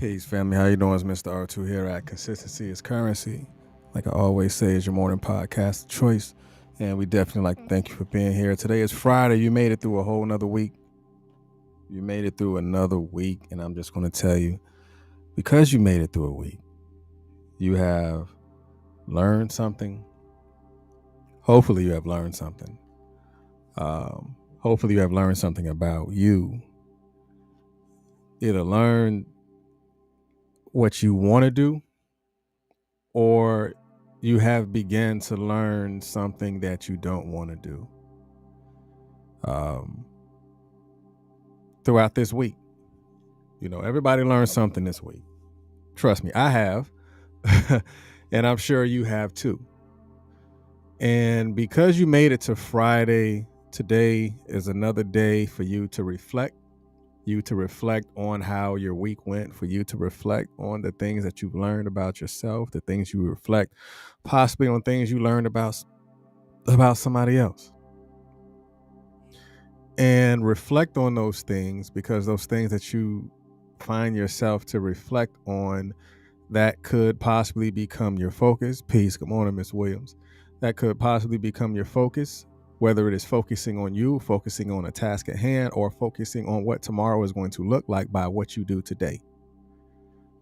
Peace, family. How you doing? It's Mr. R2 here at Consistency is Currency. Like I always say, it's your morning podcast of choice. And we definitely like to thank you for being here. Today is Friday. You made it through a whole nother week. You made it through another week. And I'm just going to tell you, because you made it through a week, you have learned something. Hopefully you have learned something. Hopefully you have learned something about you. Either learn what you want to do, or you have begun to learn something that you don't want to do throughout this week. Everybody learned something this week. Trust me, I have. And I'm sure you have too. And because you made it to Friday, today is another day for you to reflect on how your week went, for you to reflect on the things that you've learned about yourself, the things you reflect possibly on things you learned about somebody else. And reflect on those things, because those things that you find yourself to reflect on, that could possibly become your focus. Peace. Good morning, Miss Williams. That could possibly become your focus, whether it is focusing on you, focusing on a task at hand, or focusing on what tomorrow is going to look like by what you do today.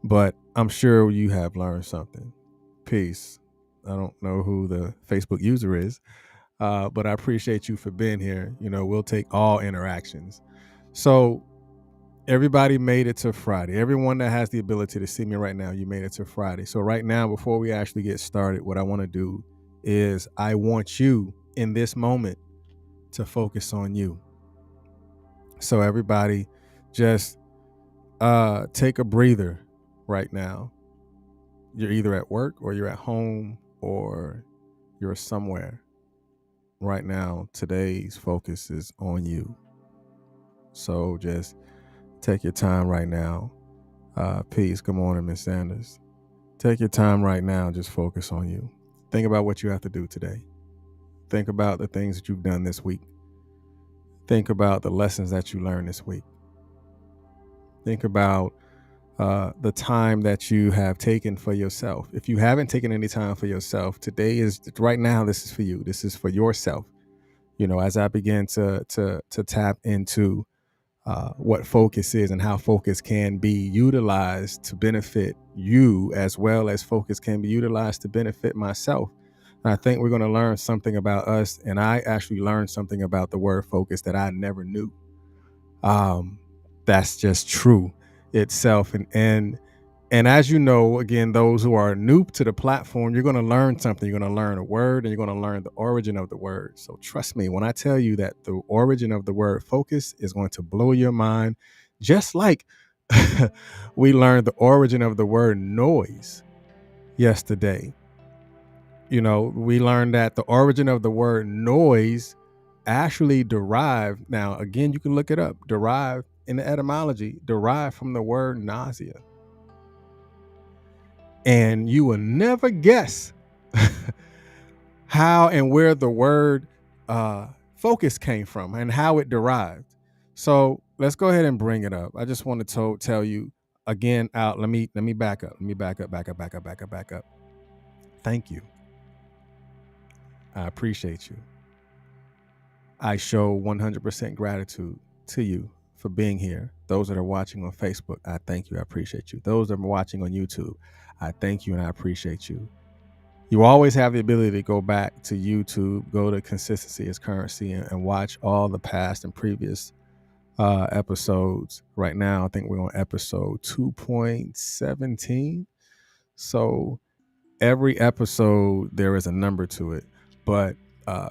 But I'm sure you have learned something. Peace. I don't know who the Facebook user is, but I appreciate you for being here. We'll take all interactions. So everybody made it to Friday. Everyone that has the ability to see me right now, you made it to Friday. So right now, before we actually get started, what I want to do is I want you in this moment to focus on you. So everybody just take a breather right now. You're either at work or you're at home or you're somewhere. Right now, today's focus is on you. So just take your time right now. Peace. Good morning, Miss Sanders. Take your time right now. Just focus on you. Think about what you have to do today. Think about the things that you've done this week. Think about the lessons that you learned this week. Think about the time that you have taken for yourself. If you haven't taken any time for yourself, today is right now. This is for you. This is for yourself. As I begin to tap into what focus is and how focus can be utilized to benefit you, as well as focus can be utilized to benefit myself. And I think we're going to learn something about us. And I actually learned something about the word focus that I never knew. That's just true itself. And as you know, again, those who are new to the platform, you're going to learn something. You're going to learn a word, and you're going to learn the origin of the word. So trust me when I tell you that the origin of the word focus is going to blow your mind, just like we learned the origin of the word noise yesterday. We learned that the origin of the word noise actually derived, now again, you can look it up, derived in the etymology, derived from the word nausea. And you will never guess how and where the word focus came from and how it derived. So let's go ahead and bring it up. I just want to tell you again out. Let me back up. Let me back up. Thank you. I appreciate you. I show 100% gratitude to you for being here. Those that are watching on Facebook, I thank you. I appreciate you. Those that are watching on YouTube, I thank you and I appreciate you. You always have the ability to go back to YouTube, go to Consistency is Currency, and watch all the past and previous episodes. Right now, I think we're on episode 2.17. So every episode, there is a number to it. But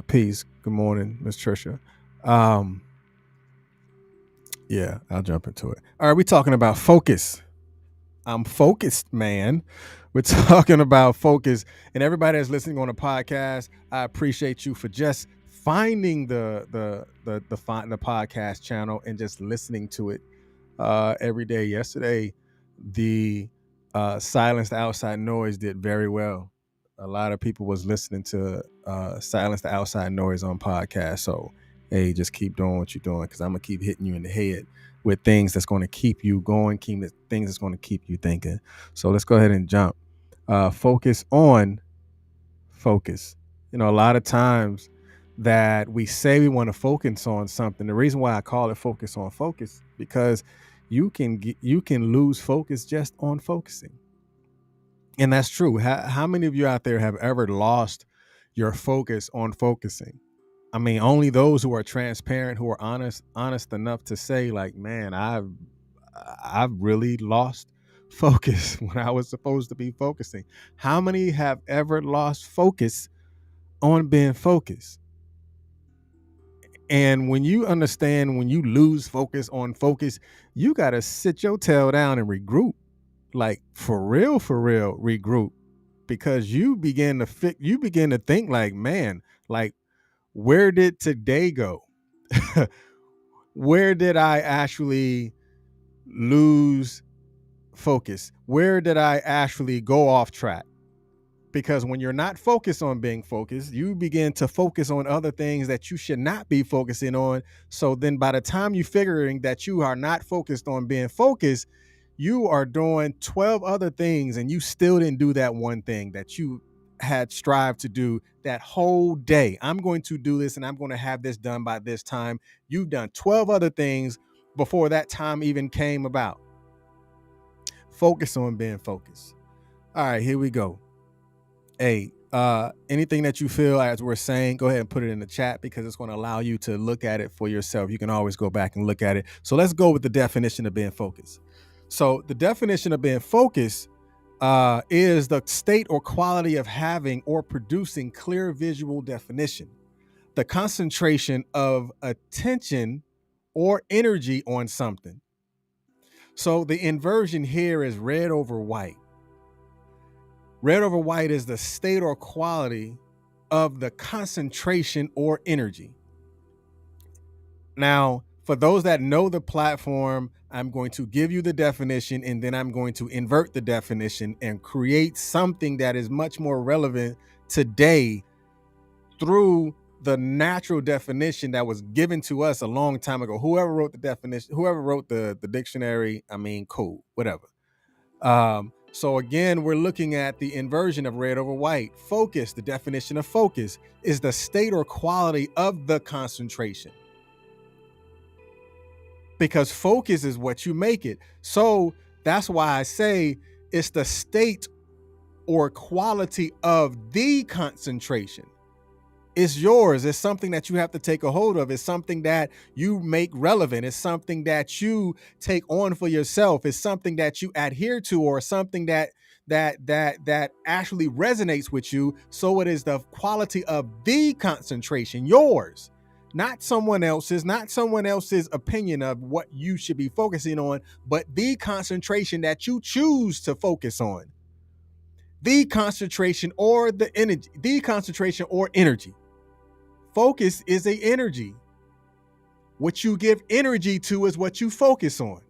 peace. Good morning, Miss Trisha. Yeah, I'll jump into it. All right, we're talking about focus. I'm focused, man. We're talking about focus. And everybody that's listening on the podcast, I appreciate you for just finding the podcast channel and just listening to it every day. Yesterday, the Silence the Outside Noise did very well. A lot of people was listening to Silence the Outside Noise on podcast. So hey, just keep doing what you're doing, because I'm gonna keep hitting you in the head with things that's going to keep you going, things that's going to keep you thinking. So let's go ahead and jump. Focus on focus. A lot of times that we say we want to focus on something. The reason why I call it focus on focus, because you can lose focus just on focusing. And that's true. How many of you out there have ever lost your focus on focusing? I mean, only those who are transparent, who are honest enough to say, like, man, I've really lost focus when I was supposed to be focusing. How many have ever lost focus on being focused? And when you understand, when you lose focus on focus, you got to sit your tail down and regroup. Like, for real, regroup, because you begin to think like, man, like, where did today go? Where did I actually lose focus? Where did I actually go off track? Because when you're not focused on being focused, you begin to focus on other things that you should not be focusing on. So then by the time you're figuring that you are not focused on being focused, you are doing 12 other things, and you still didn't do that one thing that you had strived to do that whole day. I'm going to do this, and I'm going to have this done by this time. You've done 12 other things before that time even came about. Focus on being focused. All right, here we go. Hey, anything that you feel as we're saying, go ahead and put it in the chat, because it's going to allow you to look at it for yourself. You can always go back and look at it. So let's go with the definition of being focused. So the definition of being focused is the state or quality of having or producing clear visual definition, the concentration of attention or energy on something. So the inversion here is red over white. Red over white is the state or quality of the concentration or energy. Now, for those that know the platform, I'm going to give you the definition, and then I'm going to invert the definition and create something that is much more relevant today through the natural definition that was given to us a long time ago. Whoever wrote the definition, whoever wrote the dictionary, I mean, cool, whatever. So again, we're looking at the inversion of red over white. Focus, the definition of focus, is the state or quality of the concentration. Because focus is what you make it. So that's why I say it's the state or quality of the concentration. It's yours. It's something that you have to take a hold of. It's something that you make relevant. It's something that you take on for yourself. It's something that you adhere to, or something that actually resonates with you. So it is the quality of the concentration, yours, not someone else's opinion of what you should be focusing on, but the concentration that you choose to focus on. The concentration or the energy, the concentration or energy. Focus is a energy. What you give energy to is what you focus on,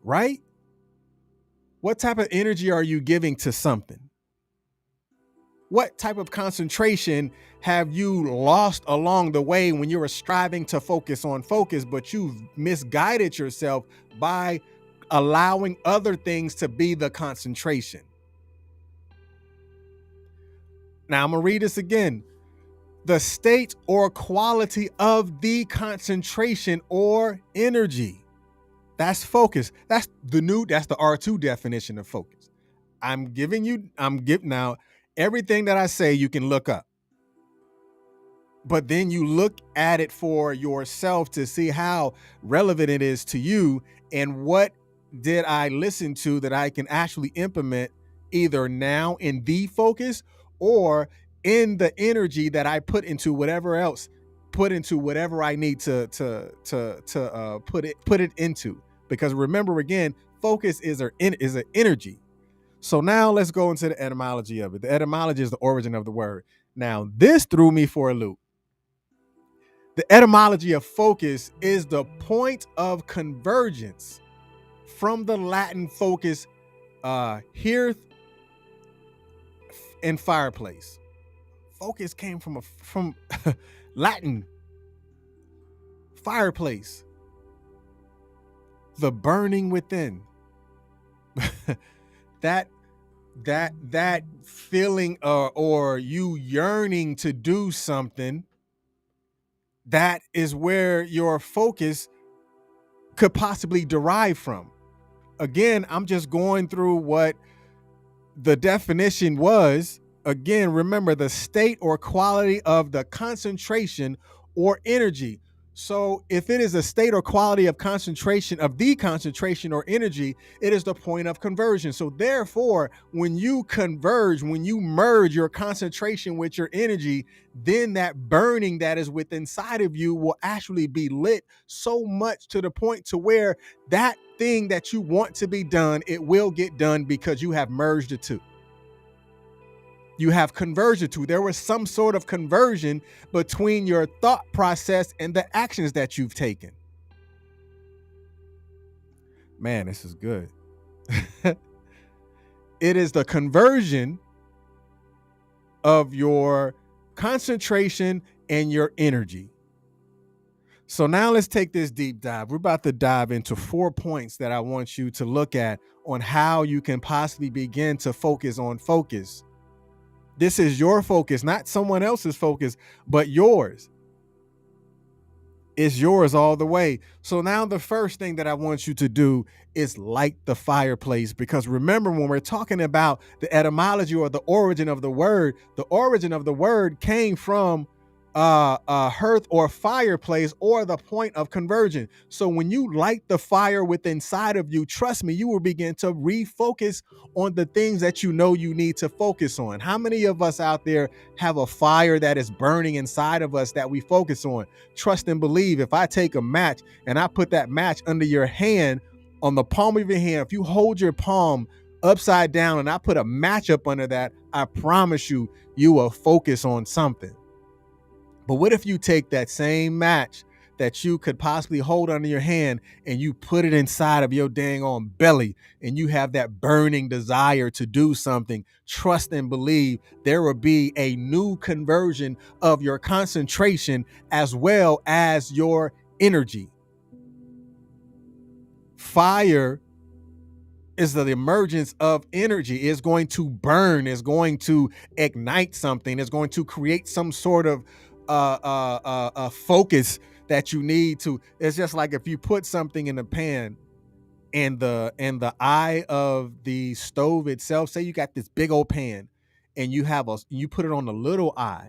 right? What type of energy are you giving to something? What type of concentration have you lost along the way when you were striving to focus on focus, but you've misguided yourself by allowing other things to be the concentration? Now I'm going to read this again. The state or quality of the concentration or energy. That's focus. That's the R2 definition of focus. Now everything that I say you can look up. But then you look at it for yourself to see how relevant it is to you, and what did I listen to that I can actually implement either now in the focus, or in the energy that I put into whatever I need to put it into. Because remember, again, focus is an energy. So now let's go into the etymology of it. The etymology is the origin of the word. Now this threw me for a loop. The etymology of focus is the point of convergence from the Latin focus, hearth and fireplace. Focus came from Latin, Fireplace. The burning within. that that feeling or you yearning to do something, that is where your focus could possibly derive from. Again, I'm just going through what the definition was. Again, remember the state or quality of the concentration or energy. So if it is a state or quality of concentration, of the concentration or energy, it is the point of conversion. So therefore, when you converge, when you merge your concentration with your energy, then that burning that is within inside of you will actually be lit so much to the point to where that thing that you want to be done, it will get done because you have merged the two. You have conversion to. There was some sort of conversion between your thought process and the actions that you've taken. Man, this is good. It is the conversion of your concentration and your energy. So now let's take this deep dive. We're about to dive into 4 points that I want you to look at on how you can possibly begin to focus on focus. This is your focus, not someone else's focus, but yours. It's yours all the way. So now the first thing that I want you to do is light the fireplace, because remember, when we're talking about the etymology or the origin of the word came from hearth or fireplace, or the point of conversion. So when you light the fire within inside of you, trust me, you will begin to refocus on the things that you know you need to focus on. How many of us out there have a fire that is burning inside of us that we focus on? Trust and believe, if I take a match and I put that match under your hand, on the palm of your hand, if you hold your palm upside down and I put a match up under that, I promise you, you will focus on something. But what if you take that same match that you could possibly hold under your hand and you put it inside of your dang on belly, and you have that burning desire to do something? Trust and believe, there will be a new conversion of your concentration as well as your energy. Fire is the emergence of energy. Is going to burn, is going to ignite something, is going to create some sort of focus that you need to. It's just like if you put something in a pan and the eye of the stove itself, say you got this big old pan and you put it on the little eye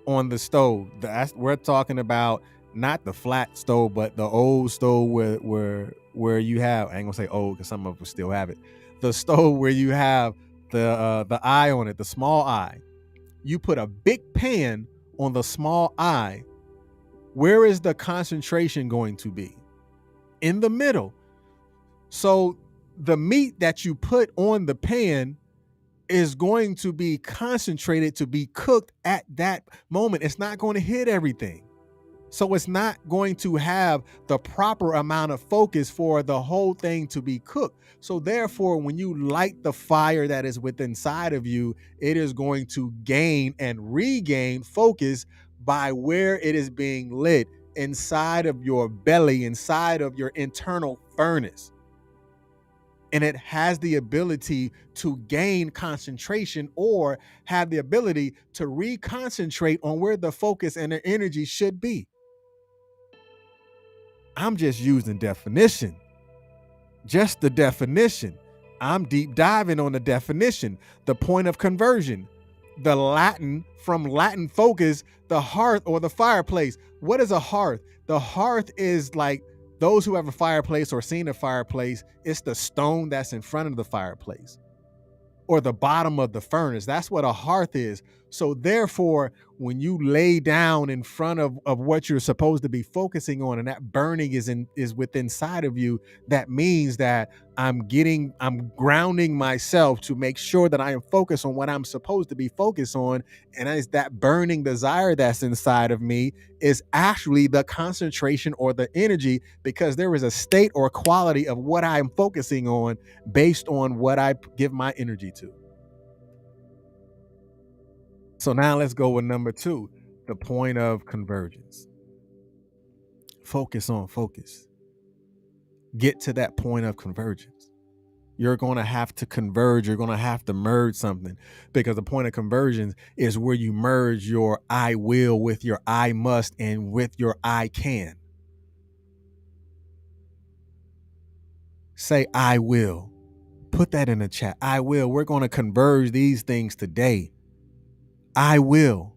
on the stove. We're talking about not the flat stove, but the old stove where you have, I ain't gonna say old because some of us still have it, the stove where you have the eye on it, the small eye. You put a big pan on the small eye. Where is the concentration going to be? In the middle. So the meat that you put on the pan is going to be concentrated to be cooked at that moment. It's not going to hit everything. So it's not going to have the proper amount of focus for the whole thing to be cooked. So therefore, when you light the fire that is within inside of you, it is going to gain and regain focus by where it is being lit, inside of your belly, inside of your internal furnace. And it has the ability to gain concentration, or have the ability to reconcentrate on where the focus and the energy should be. I'm just using definition, just the definition. I'm deep diving on the definition, the point of conversion, the Latin, from Latin focus, the hearth or the fireplace. What is a hearth? The hearth is, like, those who have a fireplace or seen a fireplace, it's the stone that's in front of the fireplace or the bottom of the furnace. That's what a hearth is. So therefore, when you lay down in front of what you're supposed to be focusing on, and that burning is within inside of you, that means that I'm grounding myself to make sure that I am focused on what I'm supposed to be focused on. And as that burning desire that's inside of me is actually the concentration or the energy, because there is a state or quality of what I'm focusing on based on what I give my energy to. So now let's go with number 2, the point of convergence. Focus on focus. Get to that point of convergence. You're going to have to converge. You're going to have to merge something, because the point of convergence is where you merge your I will with your I must and with your I can. Say, I will. Put that in the chat. I will. We're going to converge these things today. I will.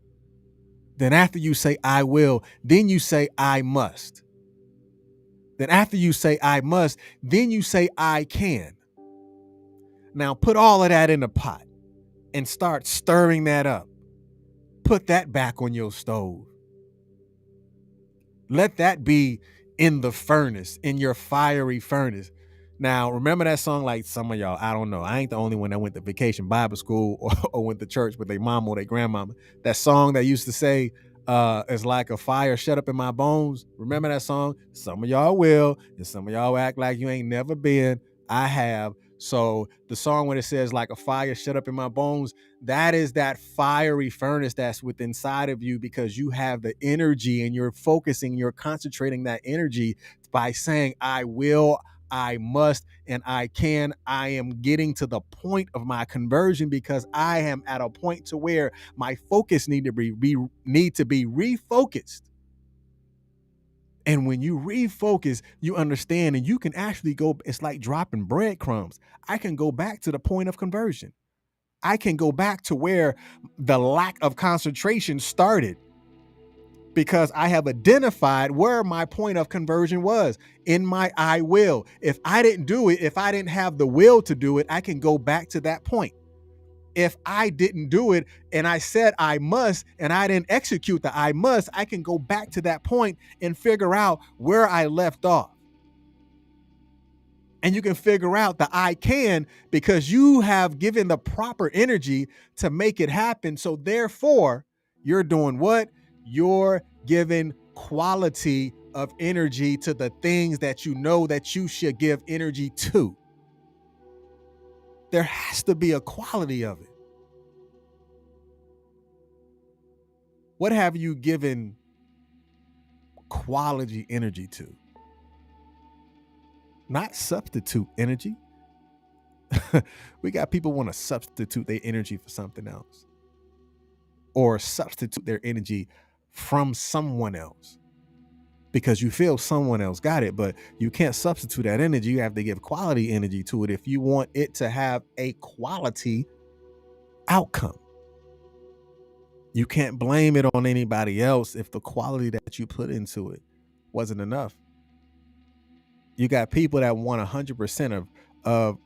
Then after you say I will, then you say I must. Then after you say I must, then you say I can. Now put all of that in a pot and start stirring that up. Put that back on your stove. Let that be in the furnace, in your fiery furnace. Now, remember that song, like some of y'all, I don't know. I ain't the only one that went to vacation Bible school or went to church with their mom or their grandmama. That song that used to say, it's like a fire shut up in my bones. Remember that song? Some of y'all will, and some of y'all act like you ain't never been. I have. So the song when it says like a fire shut up in my bones, that is that fiery furnace that's within inside of you, because you have the energy and you're focusing, you're concentrating that energy by saying, I will, I must, and I can. I am getting to the point of my conversion because I am at a point to where my focus need to be refocused. And when you refocus, you understand, and you can actually go, it's like dropping breadcrumbs. I can go back to the point of conversion. I can go back to where the lack of concentration started, because I have identified where my point of conversion was in my I will. If I didn't do it, if I didn't have the will to do it, I can go back to that point. If I didn't do it and I said I must and I didn't execute the I must, I can go back to that point and figure out where I left off. And you can figure out the I can, because you have given the proper energy to make it happen. So therefore, you're doing what? You're giving quality of energy to the things that you know that you should give energy to. There has to be a quality of it. What have you given quality energy to? Not substitute energy. We got people want to substitute their energy for something else, or substitute their energy from someone else because you feel someone else got it, but you can't substitute that energy. You have to give quality energy to it if you want it to have a quality outcome. You can't blame it on anybody else if the quality that you put into it wasn't enough. You got people that want 100% of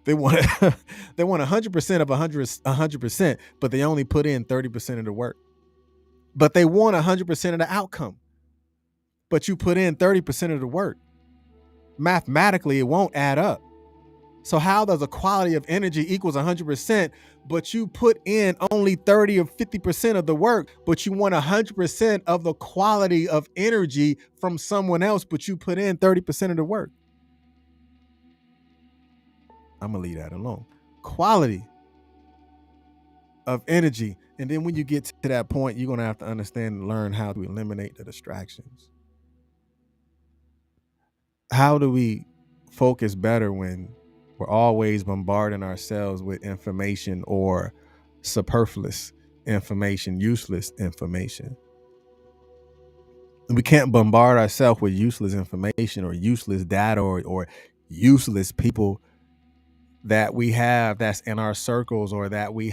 they want 100% of 100%, but they only put in 30% of the work. But they want 100% of the outcome, but you put in 30% of the work. Mathematically, it won't add up. So how does a quality of energy equals 100%, but you put in only 30 or 50% of the work, but you want 100% of the quality of energy from someone else, but you put in 30% of the work? I'm going to leave that alone. Quality of energy. And then when you get to that point, you're going to have to understand and learn how to eliminate the distractions. How do we focus better when we're always bombarding ourselves with information or superfluous information, useless information? We can't bombard ourselves with useless information or useless data or useless people that we have that's in our circles, or that we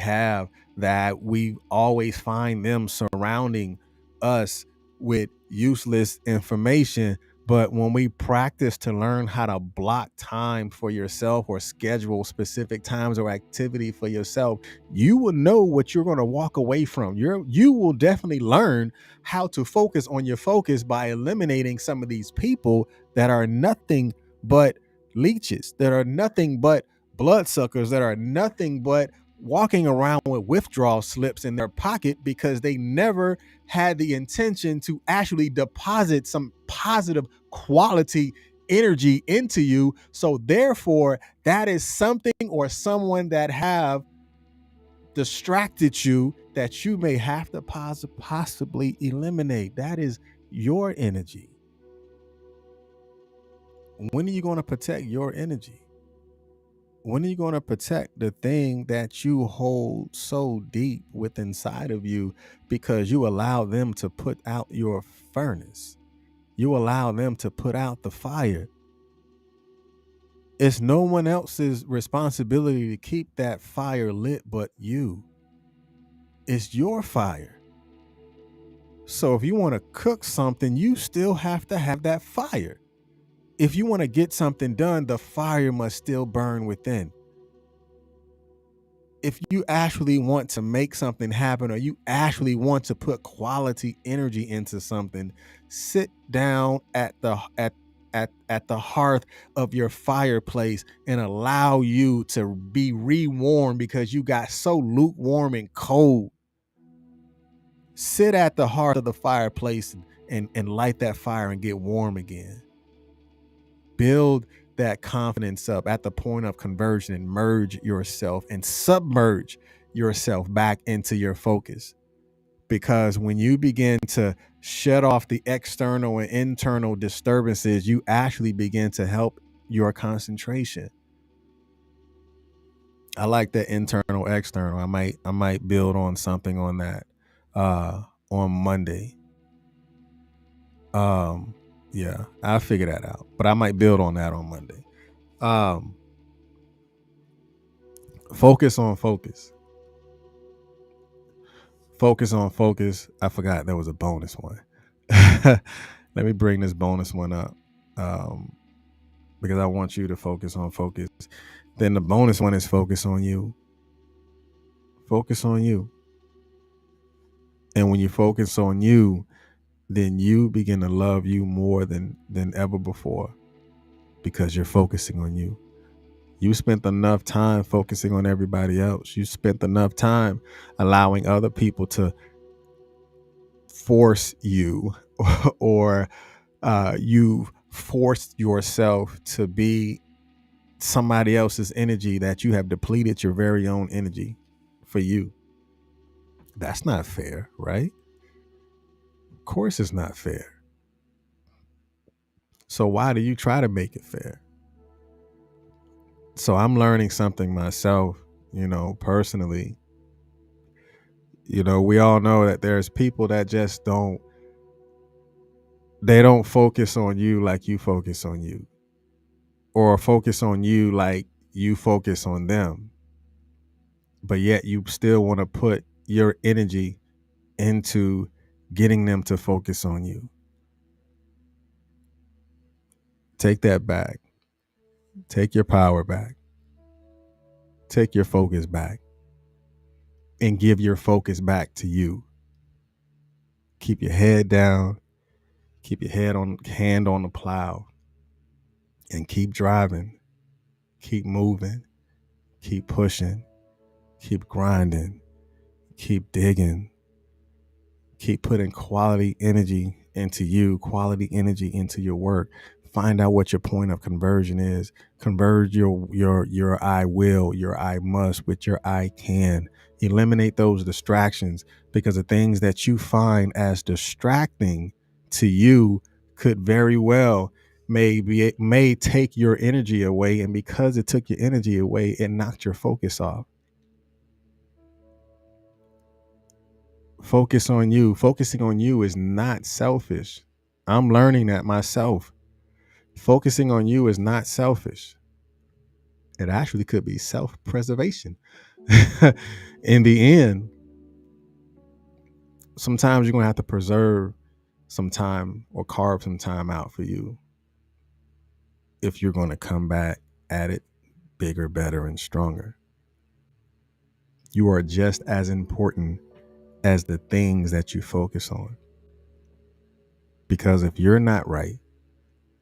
always find them surrounding us with useless information. But when we practice to learn how to block time for yourself or schedule specific times or activity for yourself, you will know what you're going to walk away from. You will definitely learn how to focus on your focus by eliminating some of these people that are nothing but leeches, that are nothing but bloodsuckers, that are nothing but walking around with withdrawal slips in their pocket because they never had the intention to actually deposit some positive quality energy into you. So therefore, that is something or someone that have distracted you that you may have to possibly eliminate. That is your energy. When are you going to protect your energy? When are you going to protect the thing that you hold so deep within inside of you because you allow them to put out your furnace? You allow them to put out the fire. It's no one else's responsibility to keep that fire lit but you. It's your fire. So if you want to cook something, you still have to have that fire. If you want to get something done, the fire must still burn within. If you actually want to make something happen, or you actually want to put quality energy into something, sit down at the hearth of your fireplace and allow you to be rewarmed because you got so lukewarm and cold. Sit at the hearth of the fireplace and light that fire and get warm again. Build that confidence up at the point of conversion and merge yourself and submerge yourself back into your focus. Because when you begin to shut off the external and internal disturbances, you actually begin to help your concentration. I like that internal external. I might build on something on that on Monday. Yeah, I'll figure that out. But I might build on that on Monday. Focus on focus. Focus on focus. I forgot there was a bonus one. Let me bring this bonus one up because I want you to focus on focus. Then the bonus one is focus on you. Focus on you. And when you focus on you, then you begin to love you more than ever before because you're focusing on you. You spent enough time focusing on everybody else. You spent enough time allowing other people to force you or you forced yourself to be somebody else's energy that you have depleted your very own energy for you. That's not fair, right? Of course it's not fair. So why do you try to make it fair? So I'm learning something myself, personally. We all know that there's people that just don't focus on you like you focus on you, or focus on you like you focus on them. But yet you still want to put your energy into getting them to focus on you. Take that back. Take your power back. Take your focus back. And give your focus back to you. Keep your head down. Keep your hand on the plow. And keep driving. Keep moving. Keep pushing. Keep grinding. Keep digging. Keep putting quality energy into you, quality energy into your work. Find out what your point of conversion is. Converge your I will, your I must with your I can. Eliminate those distractions, because the things that you find as distracting to you could very well may take your energy away. And because it took your energy away, it knocked your focus off. Focus on you. Focusing on you is not selfish. I'm learning that myself. Focusing on you is not selfish. It actually could be self-preservation. In the end, sometimes you're going to have to preserve some time or carve some time out for you if you're going to come back at it bigger, better, and stronger. You are just as important as the things that you focus on. Because if you're not right,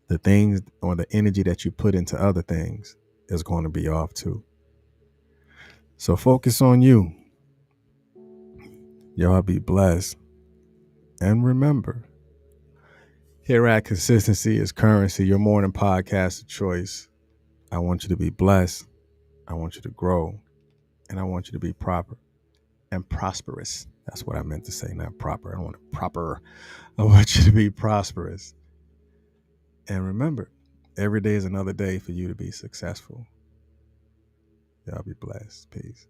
the things or the energy that you put into other things is going to be off too. So focus on you. Y'all be blessed. And remember, here at Consistency is Currency, your morning podcast of choice. I want you to be blessed. I want you to grow. And I want you to be proper and prosperous. That's what I meant to say, not proper. I want you to be prosperous. And remember, Every day is another day for you to be successful. Y'all be blessed. Peace.